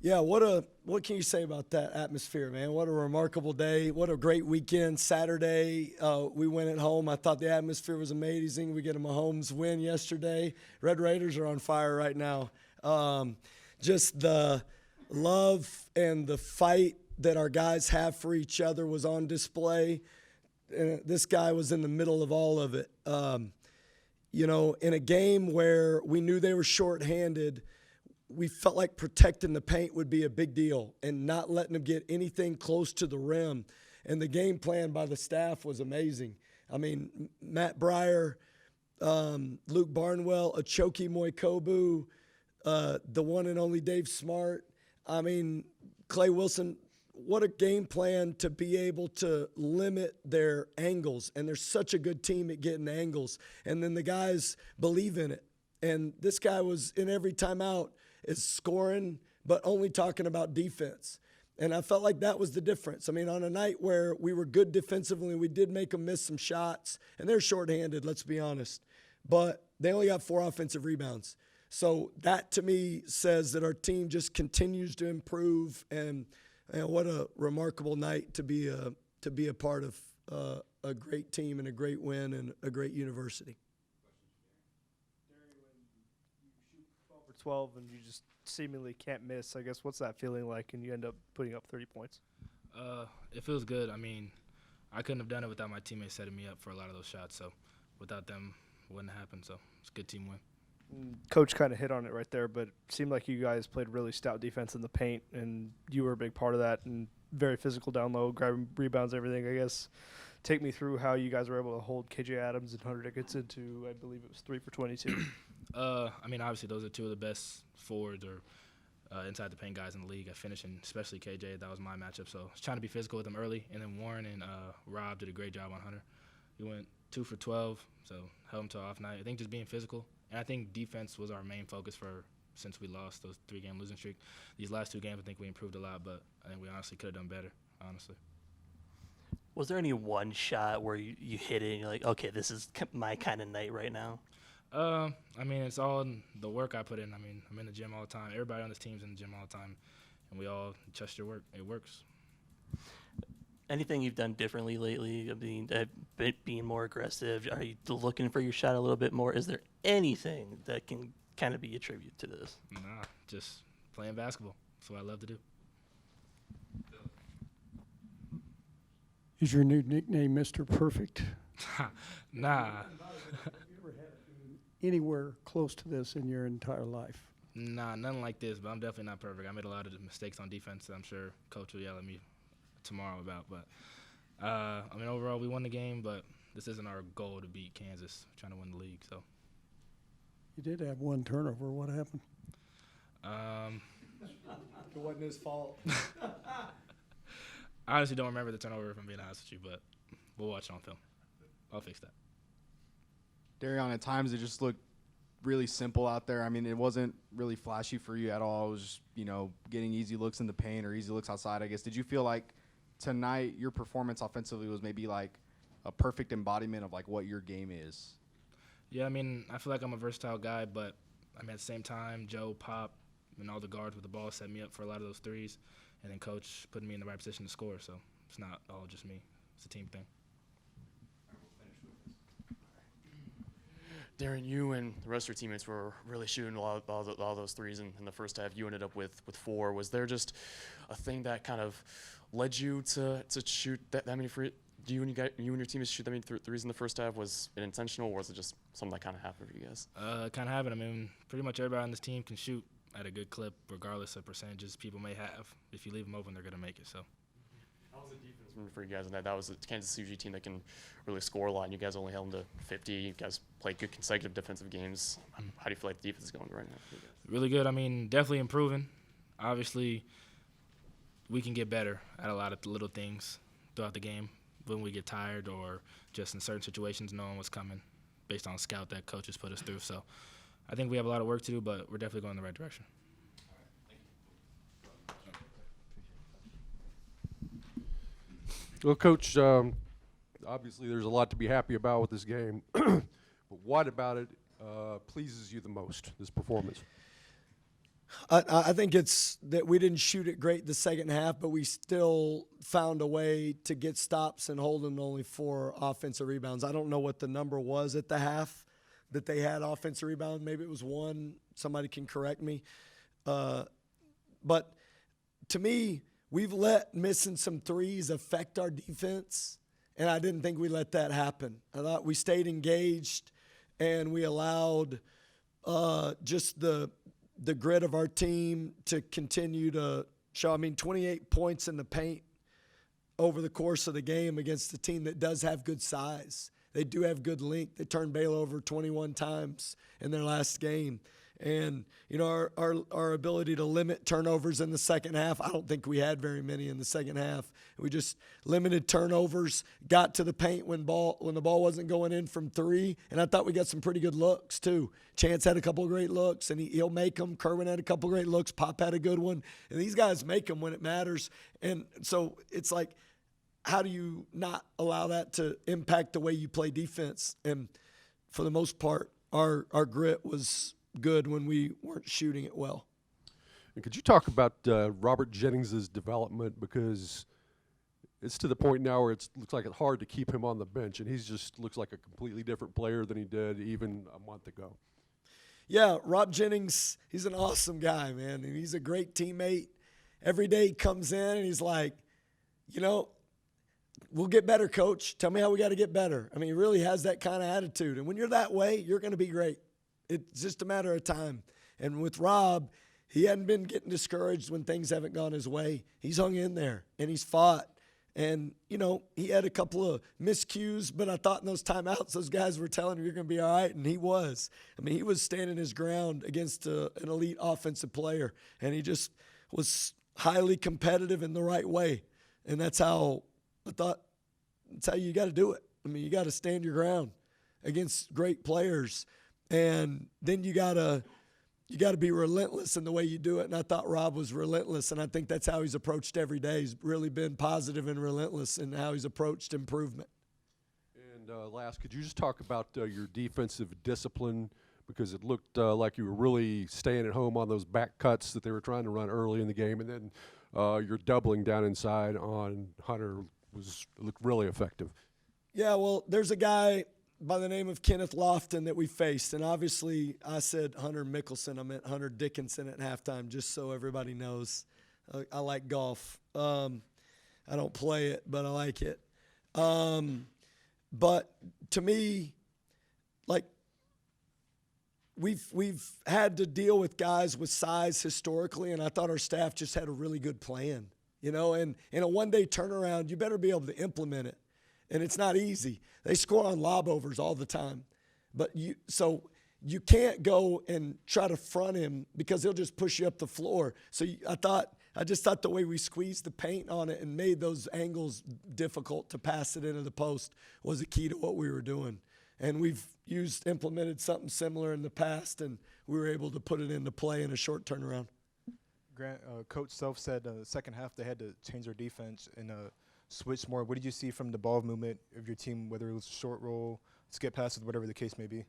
Yeah, what can you say about that atmosphere, man? What a remarkable day. What a great weekend. Saturday, we went at home. I thought the atmosphere was amazing. We get a Mahomes win yesterday. Red Raiders are on fire right now. Just the love and the fight that our guys have for each other was on display. And this guy was in the middle of all of it. In a game where we knew they were shorthanded, we felt like protecting the paint would be a big deal and not letting them get anything close to the rim. And the game plan by the staff was amazing. I mean, Matt Breyer, Luke Barnwell, Achoki Moikobu, the one and only Dave Smart. I mean, Clay Wilson, what a game plan to be able to limit their angles. And they're such a good team at getting angles. And then the guys believe in it. And this guy was in every timeout is scoring, but only talking about defense. And I felt like that was the difference. I mean, on a night where we were good defensively, we did make them miss some shots, and they're shorthanded, let's be honest. But they only got 4 offensive rebounds. So that, to me, says that our team just continues to improve, and what a remarkable night to be a part of a great team and a great win and a great university. 12 and you just seemingly can't miss. I guess what's that feeling like and you end up putting up 30 points? It feels good. I mean, I couldn't have done it without my teammates setting me up for a lot of those shots. So without them, it wouldn't have happened. So it's a good team win. Coach kind of hit on it right there, but it seemed like you guys played really stout defense in the paint, and you were a big part of that, and very physical down low, grabbing rebounds, everything. I guess take me through how you guys were able to hold KJ Adams and Hunter Dickinson to, I believe it was 3 for 22. I mean, obviously those are two of the best forwards or inside the paint guys in the league at finishing, especially KJ. That was my matchup. So I was trying to be physical with them early, and then Warren and Rob did a great job on Hunter. He went 2 for 12, so held him to an off night. I think just being physical, and I think defense was our main focus since we lost those 3-game losing streak. These last 2 games, I think we improved a lot, but I think we honestly could have done better, honestly. Was there any one shot where you hit it and you're like, okay, this is my kind of night right now? I mean, it's all in the work I put in. I mean, I'm in the gym all the time. Everybody on this team's in the gym all the time, and we all trust your work. It works. Anything you've done differently lately? I mean, being more aggressive? Are you looking for your shot a little bit more? Is there anything that can kind of be attributed to this? Nah, just playing basketball. That's what I love to do. Is your new nickname Mr. Perfect? Nah. Anywhere close to this in your entire life? Nah, nothing like this, but I'm definitely not perfect. I made a lot of mistakes on defense that I'm sure Coach will yell at me tomorrow about. But, I mean, overall, we won the game, but this isn't our goal to beat Kansas. We're trying to win the league, so. You did have 1 turnover. What happened? It wasn't his fault. I honestly don't remember the turnover, if I'm being honest with you, but we'll watch it on film. I'll fix that. Darion, at times it just looked really simple out there. I mean, it wasn't really flashy for you at all. It was just, getting easy looks in the paint or easy looks outside, I guess. Did you feel like tonight your performance offensively was maybe like a perfect embodiment of like what your game is? Yeah, I mean, I feel like I'm a versatile guy, but I mean, at the same time, Joe, Pop, and all the guards with the ball set me up for a lot of those threes, and then Coach putting me in the right position to score. So it's not all just me. It's a team thing. Darren, you and the rest of your teammates were really shooting all those threes in the first half. You ended up with 4. Was there just a thing that kind of led you to shoot that many free? Do you and your teammates shoot that many threes in the first half? Was it intentional, or was it just something that kind of happened for you guys? Kind of happened. I mean, pretty much everybody on this team can shoot at a good clip, regardless of percentages people may have. If you leave them open, they're going to make it. So. How was the defense for you guys? And that was a Kansas City team that can really score a lot, and you guys only held them to 50. You guys played good consecutive defensive games. How do you feel like the defense is going right now for you guys? Really good. I mean, definitely improving. Obviously, we can get better at a lot of little things throughout the game when we get tired or just in certain situations knowing what's coming based on scout that coaches put us through. So I think we have a lot of work to do, but we're definitely going in the right direction. Well, Coach, obviously there's a lot to be happy about with this game, but what about it pleases you the most, this performance? I think it's that we didn't shoot it great the second half, but we still found a way to get stops and hold them to only 4 offensive rebounds. I don't know what the number was at the half that they had offensive rebound. Maybe it was 1. Somebody can correct me. But to me, we've let missing some threes affect our defense, and I didn't think we let that happen. I thought we stayed engaged, and we allowed just the grit of our team to continue to show. I mean, 28 points in the paint over the course of the game against a team that does have good size. They do have good length. They turned Baylor over 21 times in their last game. And, you know, our ability to limit turnovers in the second half, I don't think we had very many in the second half. We just limited turnovers, got to the paint when the ball wasn't going in from 3, and I thought we got some pretty good looks too. Chance had a couple of great looks, and he'll make them. Kerwin had a couple of great looks. Pop had a good one. And these guys make them when it matters. And so it's like, how do you not allow that to impact the way you play defense? And for the most part, our grit was good when we weren't shooting it well. And could you talk about Robert Jennings' development, because it's to the point now where it looks like it's hard to keep him on the bench, and he's just looks like a completely different player than he did even a month ago. Yeah, Rob Jennings, he's an awesome guy, man, and he's a great teammate. Every day he comes in and he's like, you know, we'll get better, coach. Tell me how we got to get better. I mean, he really has that kind of attitude, and when you're that way, you're going to be great. It's just a matter of time. And with Rob, he hadn't been getting discouraged when things haven't gone his way. He's hung in there, and he's fought. And, you know, he had a couple of miscues, but I thought in those timeouts, those guys were telling him you're going to be all right, and he was. I mean, he was standing his ground against an elite offensive player, and he just was highly competitive in the right way. And that's how I thought, that's how you got to do it. I mean, you got to stand your ground against great players. And then you gotta be relentless in the way you do it. And I thought Rob was relentless, and I think that's how he's approached every day. He's really been positive and relentless in how he's approached improvement. And last, could you just talk about your defensive discipline, because it looked like you were really staying at home on those back cuts that they were trying to run early in the game, and then your doubling down inside on Hunter looked really effective. Yeah, well, there's a guy by the name of Kenneth Lofton that we faced. And obviously I said Hunter Mickelson. I meant Hunter Dickinson at halftime, just so everybody knows. I like golf. I don't play it, but I like it. But to me, like, we've had to deal with guys with size historically, and I thought our staff just had a really good plan. You know, and in a one-day turnaround, you better be able to implement it. And it's not easy. They score on lob overs all the time. But you you can't go and try to front him because he'll just push you up the floor. So I just thought the way we squeezed the paint on it and made those angles difficult to pass it into the post was a key to what we were doing. And we've implemented something similar in the past, and we were able to put it into play in a short turnaround. Grant, Coach Self said the second half they had to change their defense and switch more. What did you see from the ball movement of your team, whether it was short roll, skip passes, whatever the case may be?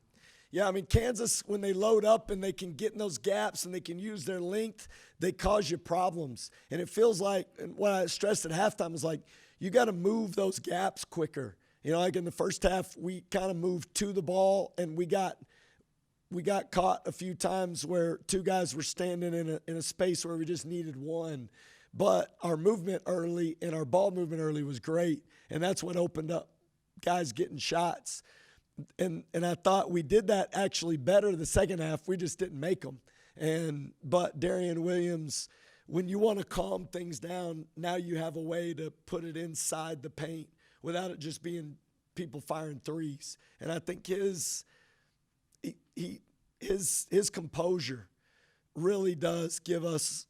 Yeah, I mean, Kansas, when they load up and they can get in those gaps and they can use their length, they cause you problems. And it feels like, and what I stressed at halftime was like, you got to move those gaps quicker. You know, like in the first half, we kind of moved to the ball, and we got caught a few times where two guys were standing in a space where we just needed one. But our movement early and our ball movement early was great, and that's what opened up guys getting shots. And I thought we did that actually better the second half. We just didn't make them. But Darian Williams, when you want to calm things down, now you have a way to put it inside the paint without it just being people firing threes. And I think his composure really does give us,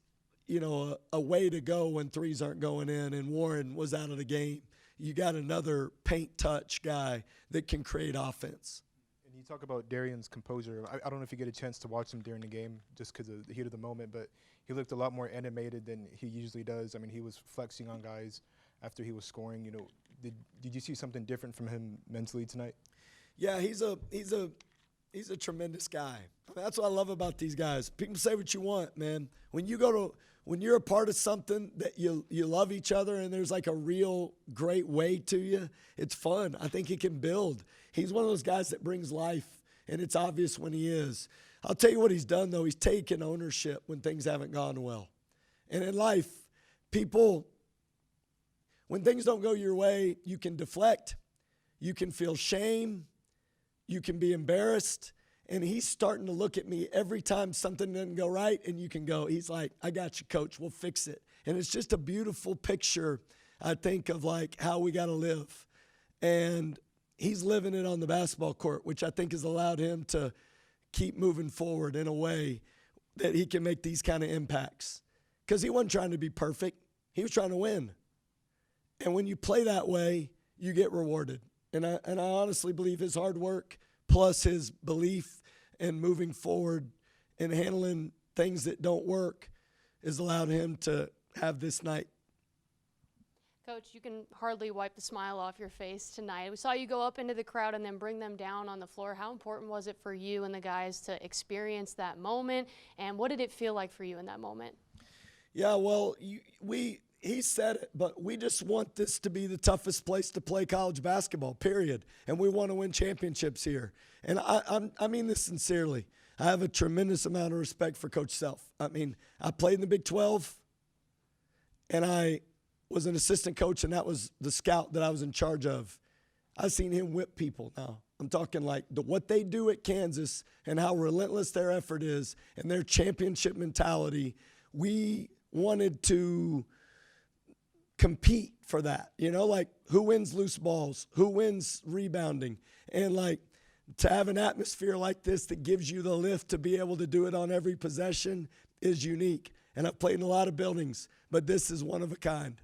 you know, a way to go when threes aren't going in, and Warren was out of the game. You got another paint touch guy that can create offense. And you talk about Darian's composure. I don't know if you get a chance to watch him during the game just because of the heat of the moment, but he looked a lot more animated than he usually does. I mean, he was flexing on guys after he was scoring. You know, did you see something different from him mentally tonight? Yeah, he's a He's a tremendous guy. I mean, that's what I love about these guys. People say what you want, man. When you're a part of something that you love each other and there's like a real great way to you, it's fun. I think he can build. He's one of those guys that brings life, and it's obvious when he is. I'll tell you what he's done, though. He's taken ownership when things haven't gone well. And in life, when things don't go your way, you can deflect, you can feel shame, you can be embarrassed, and he's starting to look at me every time something doesn't go right, and you can go, he's like, I got you, coach, we'll fix it. And it's just a beautiful picture, I think, of like how we got to live. And he's living it on the basketball court, which I think has allowed him to keep moving forward in a way that he can make these kind of impacts. Because he wasn't trying to be perfect. He was trying to win. And when you play that way, you get rewarded. And I honestly believe his hard work plus his belief in moving forward and handling things that don't work has allowed him to have this night. Coach, you can hardly wipe the smile off your face tonight. We saw you go up into the crowd and then bring them down on the floor. How important was it for you and the guys to experience that moment? And what did it feel like for you in that moment? Yeah, well, he said it, but we just want this to be the toughest place to play college basketball, period. And we want to win championships here. And I mean this sincerely. I have a tremendous amount of respect for Coach Self. I mean, I played in the Big 12, and I was an assistant coach, and that was the scout that I was in charge of. I've seen him whip people now. I'm talking like what they do at Kansas and how relentless their effort is and their championship mentality. We wanted to compete for that, like who wins loose balls, who wins rebounding, and like to have an atmosphere like this that gives you the lift to be able to do it on every possession is unique. And I've played in a lot of buildings, but this is one of a kind.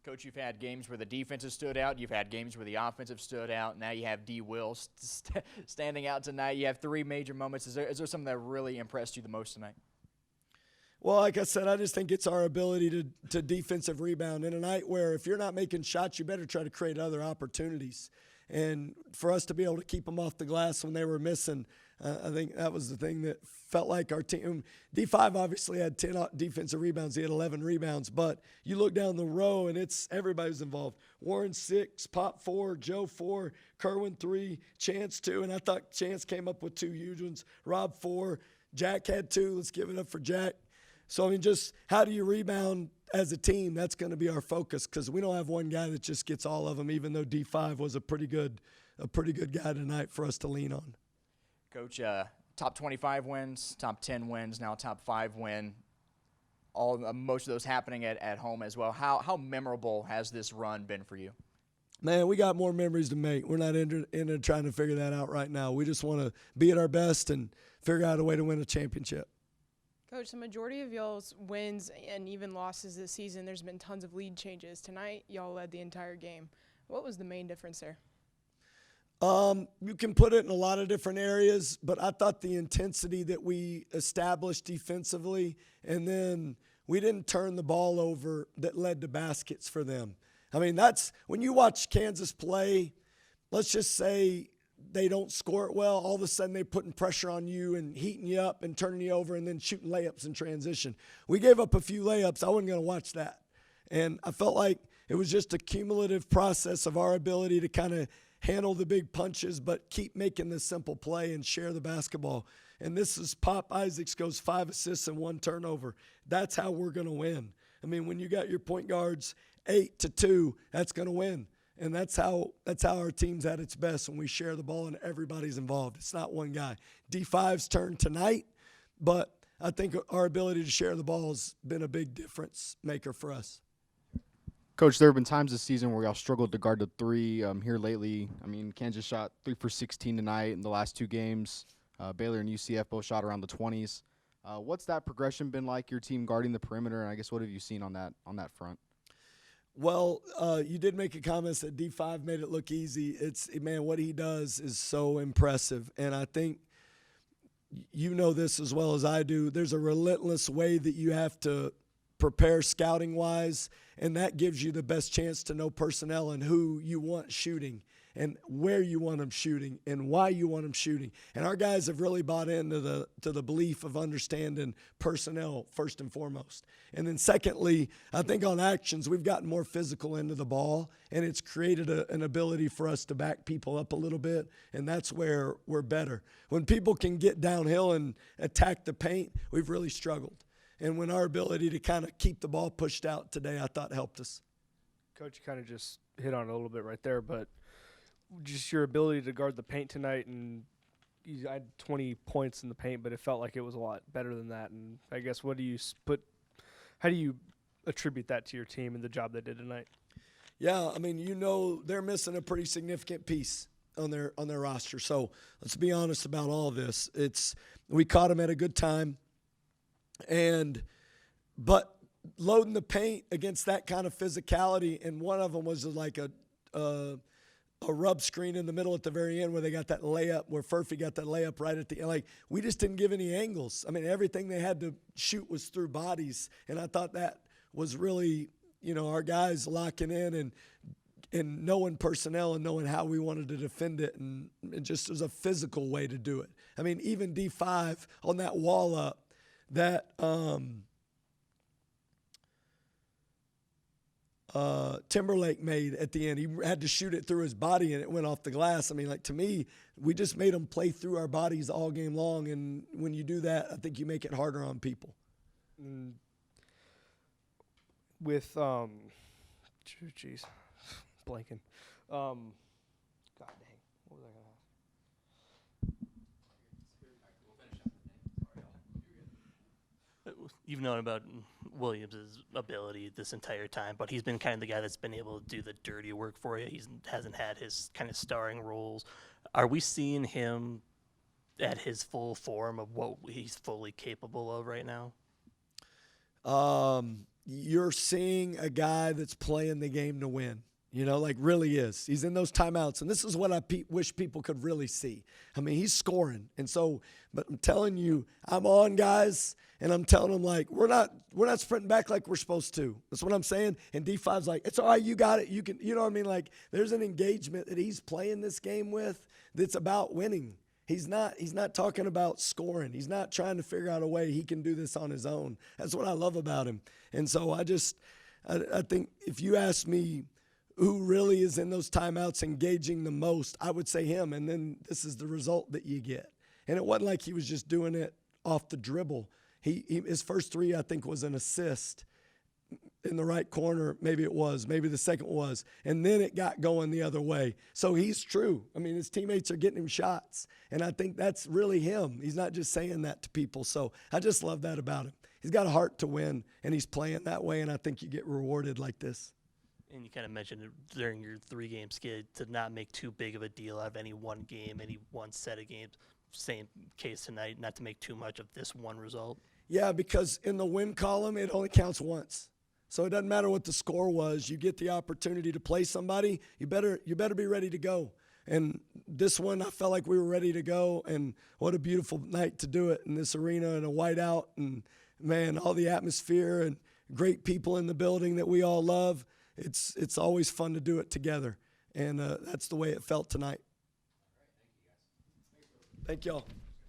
Coach, you've had games where the defense has stood out. You've had games where the offensive stood out. Now you have D. Will standing out tonight. You have three major moments. Is there something that really impressed you the most tonight? Well, like I said, I just think it's our ability to defensive rebound in a night where if you're not making shots, you better try to create other opportunities. And for us to be able to keep them off the glass when they were missing, I think that was the thing that felt like our team. D5 obviously had 10 defensive rebounds. He had 11 rebounds. But you look down the row, and it's everybody's involved. Warren 6, Pop 4, Joe 4, Kerwin 3, Chance 2. And I thought Chance came up with 2 huge ones. Rob 4, Jack had 2. Let's give it up for Jack. So, I mean, just how do you rebound as a team? That's going to be our focus because we don't have one guy that just gets all of them, even though D5 was a pretty good guy tonight for us to lean on. Coach, top 25 wins, top 10 wins, now top 5 win. Most of those happening at home as well. How memorable has this run been for you? Man, we got more memories to make. We're not into trying to figure that out right now. We just want to be at our best and figure out a way to win a championship. Coach, the majority of y'all's wins and even losses this season, there's been tons of lead changes. Tonight, y'all led the entire game. What was the main difference there? You can put it in a lot of different areas, but I thought the intensity that we established defensively, and then we didn't turn the ball over that led to baskets for them. I mean, that's when you watch Kansas play, let's just say they don't score it well, all of a sudden they're putting pressure on you and heating you up and turning you over and then shooting layups in transition. We gave up a few layups. I wasn't going to watch that. And I felt like it was just a cumulative process of our ability to kind of handle the big punches but keep making the simple play and share the basketball. And this is Pop Isaacs goes 5 assists and 1 turnover. That's how we're going to win. I mean, when you got your point guards 8-2, that's going to win. And that's how our team's at its best when we share the ball and everybody's involved. It's not one guy. D5's turn tonight, but I think our ability to share the ball has been a big difference maker for us. Coach, there have been times this season where y'all struggled to guard the 3 here lately. I mean, Kansas shot 3 for 16 tonight in the last 2 games. Baylor and UCF both shot around the 20s. What's that progression been like, your team guarding the perimeter, and I guess what have you seen on that front? Well, you did make a comment that D5 made it look easy. Man, what he does is so impressive. And I think you know this as well as I do. There's a relentless way that you have to prepare scouting-wise, and that gives you the best chance to know personnel and who you want shooting. and where you want them shooting and why you want them shooting. And our guys have really bought into the belief of understanding personnel first and foremost. And then secondly, I think on actions, we've gotten more physical into the ball, and it's created an ability for us to back people up a little bit, and that's where we're better. When people can get downhill and attack the paint, we've really struggled. And when our ability to kind of keep the ball pushed out today, I thought helped us. Coach, you kind of just hit on it a little bit right there, but just your ability to guard the paint tonight, and you had 20 points in the paint, but it felt like it was a lot better than that. And I guess how do you attribute that to your team and the job they did tonight? Yeah, I mean, they're missing a pretty significant piece on their roster. So let's be honest about all of this. We caught them at a good time. But loading the paint against that kind of physicality, and one of them was like a rub screen in the middle at the very end where they got that layup, where Furphy got that layup right at the end. Like, we just didn't give any angles. I mean, everything they had to shoot was through bodies, and I thought that was really, our guys locking in and knowing personnel and knowing how we wanted to defend it, and it just was a physical way to do it. I mean, even D5 on that wall up, that Timberlake made at the end. He had to shoot it through his body, and it went off the glass. I mean, like, to me, we just made them play through our bodies all game long, and when you do that, I think you make it harder on people. With jeez, blanking. God dang, what was I gonna ask? You've known about Williams' ability this entire time, but he's been kind of the guy that's been able to do the dirty work for you. He hasn't had his kind of starring roles. Are we seeing him at his full form of what he's fully capable of right now? You're seeing a guy that's playing the game to win. Like, really is. He's in those timeouts, and this is what I wish people could really see. I mean, he's scoring, but I'm telling you, I'm on guys, and I'm telling them, like, we're not sprinting back like we're supposed to. That's what I'm saying. And D5's like, it's all right, you got it. You can, you know what I mean? Like, there's an engagement that he's playing this game with that's about winning. He's not talking about scoring. He's not trying to figure out a way he can do this on his own. That's what I love about him. And so I think if you ask me who really is in those timeouts engaging the most, I would say him. And then this is the result that you get. And it wasn't like he was just doing it off the dribble. His first three, I think, was an assist in the right corner. Maybe it was. Maybe the second was. And then it got going the other way. So he's true. I mean, his teammates are getting him shots. And I think that's really him. He's not just saying that to people. So I just love that about him. He's got a heart to win, and he's playing that way, and I think you get rewarded like this. And you kind of mentioned it during your 3-game skid to not make too big of a deal out of any one game, any one set of games. Same case tonight, not to make too much of this one result. Yeah, because in the win column, it only counts once. So it doesn't matter what the score was. You get the opportunity to play somebody, you better be ready to go. And this one, I felt like we were ready to go, and what a beautiful night to do it in this arena in a whiteout, and, man, all the atmosphere and great people in the building that we all love. It's always fun to do it together, and that's the way it felt tonight. Thank y'all.